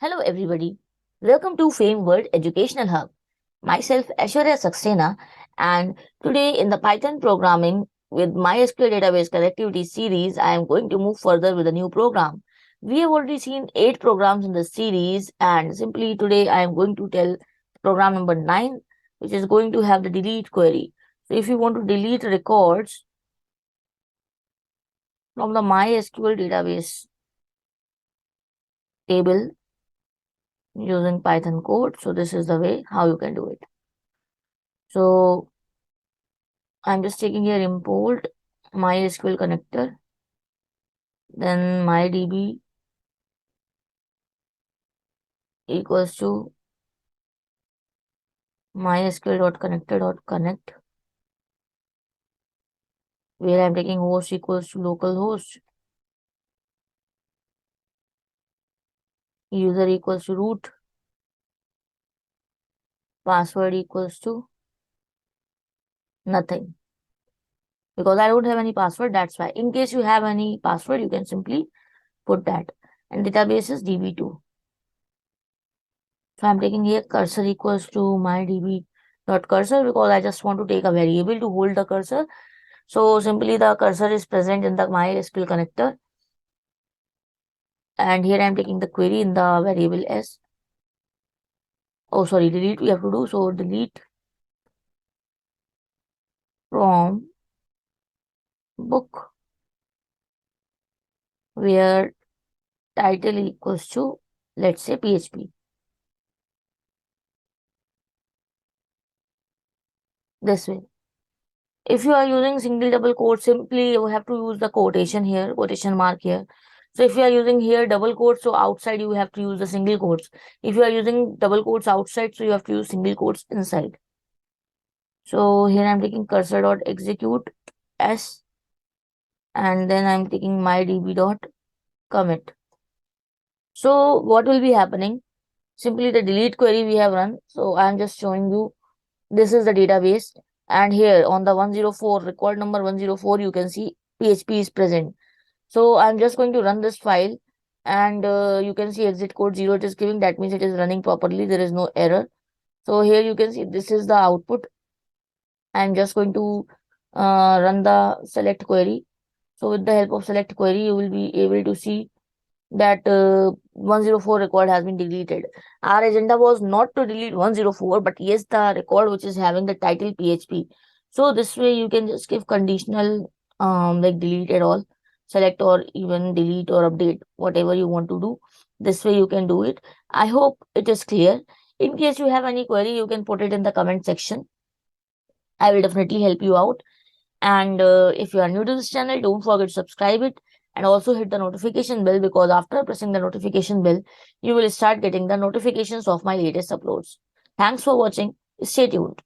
Hello everybody. Welcome to Fame World Educational Hub. Myself Aishwarya Saxena, and today in the Python programming with MySQL database connectivity series I am going to move further with a new program. We have already seen 8 programs in the series, and simply today I am going to tell program number 9, which is going to have the delete query. So if you want to delete records from the MySQL database table using Python code, so this is the way how you can do it. So I'm just taking here import MySQL connector, then MyDB equals to mysql.connector.connect, where I'm taking host equals to localhost, user equals to root, password equals to nothing. Because I don't have any password, that's why. In case you have any password, you can simply put that. And database is db2. So I'm taking here cursor equals to mydb.cursor because I just want to take a variable to hold the cursor. So simply the cursor is present in the MySQL connector. And here I'm taking the query in the variable s. Oh, sorry, delete we have to do. So delete from book where title equals to, let's say, PHP. This way. If you are using single double quote, simply you have to use the quotation here, quotation mark here. So if you are using here double quotes, so outside you have to use the single quotes. If you are using double quotes outside, so you have to use single quotes inside. So here I'm taking cursor dot execute s, and then I'm taking mydb dot commit. So what will be happening? Simply the delete query we have run. So I'm just showing you this is the database, and here on the 104 record number 104 you can see PHP is present. So I'm just going to run this file, and you can see exit code 0 it is giving, that means it is running properly, there is no error. So here you can see this is the output. I'm just going to run the select query. So with the help of select query you will be able to see that 104 record has been deleted. Our agenda was not to delete 104, but yes, the record which is having the title PHP. So this way you can just give conditional like delete at all, select or even delete or update, whatever you want to do. This way you can do it. I hope it is clear. In case you have any query, you can put it in the comment section. I will definitely help you out. And if you are new to this channel, don't forget to subscribe it and also hit the notification bell, because after pressing the notification bell, you will start getting the notifications of my latest uploads. Thanks for watching. Stay tuned.